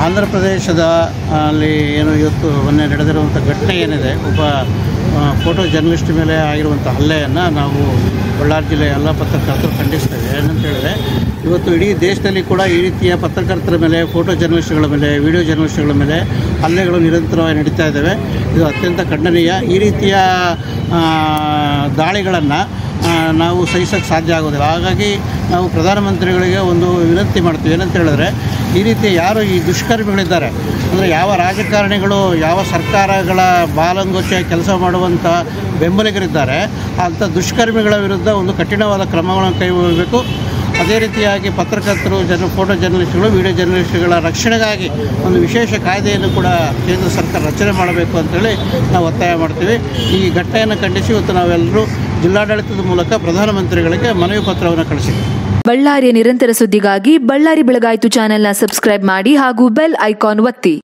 ಆಂಧ್ರ ಪ್ರದೇಶದ ಅಲ್ಲಿ ಏನು ಇವತ್ತು ಮೊನ್ನೆ ನಡೆದಿರುವಂಥ ಘಟನೆ ಏನಿದೆ, ಒಬ್ಬ ಫೋಟೋ ಜರ್ನಲಿಸ್ಟ್ ಮೇಲೆ ಆಗಿರುವಂಥ ಹಲ್ಲೆಯನ್ನು ನಾವು ಬಳ್ಳಾರಿ ಜಿಲ್ಲೆಯ ಎಲ್ಲ ಪತ್ರಕರ್ತರು ಖಂಡಿಸ್ತೇವೆ. ಏನಂತ ಹೇಳಿದ್ರೆ, ಇವತ್ತು ಇಡೀ ದೇಶದಲ್ಲಿ ಕೂಡ ಈ ರೀತಿಯ ಪತ್ರಕರ್ತರ ಮೇಲೆ, ಫೋಟೋ ಜರ್ನಲಿಸ್ಟ್ಗಳ ಮೇಲೆ, ವಿಡಿಯೋ ಜರ್ನಲಿಸ್ಟ್ಗಳ ಮೇಲೆ ಹಲ್ಲೆಗಳು ನಿರಂತರವಾಗಿ ನಡೀತಾ ಇದ್ದಾವೆ. ಇದು ಅತ್ಯಂತ ಖಂಡನೀಯ. ಈ ರೀತಿಯ ದಾಳಿಗಳನ್ನು ನಾವು ಸಹಿಸೋಕ್ಕೆ ಸಾಧ್ಯ ಆಗೋದಿಲ್ಲ. ಹಾಗಾಗಿ ನಾವು ಪ್ರಧಾನಮಂತ್ರಿಗಳಿಗೆ ಒಂದು ವಿನಂತಿ ಮಾಡ್ತೀವಿ. ಏನಂತ ಹೇಳಿದ್ರೆ, ಈ ರೀತಿ ಯಾರು ಈ ದುಷ್ಕರ್ಮಿಗಳಿದ್ದಾರೆ, ಅಂದರೆ ಯಾವ ರಾಜಕಾರಣಿಗಳು, ಯಾವ ಸರ್ಕಾರಗಳ ಬಾಲಂಗೋಚ ಕೆಲಸ ಮಾಡುವಂಥ ಬೆಂಬಲಿಗರಿದ್ದಾರೆ, ಅಂಥ ದುಷ್ಕರ್ಮಿಗಳ ವಿರುದ್ಧ ಒಂದು ಕಠಿಣವಾದ ಕ್ರಮಗಳನ್ನು ಕೈಗೊಳ್ಳಬೇಕು. ಅದೇ ರೀತಿಯಾಗಿ ಪತ್ರಕರ್ತರು, ಫೋಟೋ ಜರ್ನಲಿಸ್ಟ್ಗಳು, ವಿಡಿಯೋ ಜರ್ನಲಿಸ್ಟ್ಗಳ ರಕ್ಷಣೆಗಾಗಿ ಒಂದು ವಿಶೇಷ ಕಾಯ್ದೆಯನ್ನು ಕೂಡ ಕೇಂದ್ರ ಸರ್ಕಾರ ರಚನೆ ಮಾಡಬೇಕು ಅಂತೇಳಿ ನಾವು ಒತ್ತಾಯ ಮಾಡ್ತೀವಿ. ಈ ಘಟನೆಯನ್ನು ಖಂಡಿಸಿ ಇವತ್ತು ನಾವೆಲ್ಲರೂ ಜಿಲ್ಲಾಡಳಿತದ ಮೂಲಕ ಪ್ರಧಾನಮಂತ್ರಿಗಳಿಗೆ ಮನವಿ ಪತ್ರವನ್ನು ಕಳಿಸಿದ್ದೀವಿ. ಬಳ್ಳಾರಿಯ ನಿರಂತರ ಸುದ್ದಿಗಾಗಿ ಬಳ್ಳಾರಿ ಬೆಳಗಾಯಿತು ಚಾನೆಲ್ನ ಸಬ್ಸ್ಕ್ರೈಬ್ ಮಾಡಿ ಹಾಗೂ ಬೆಲ್ ಐಕಾನ್ ಒತ್ತಿ.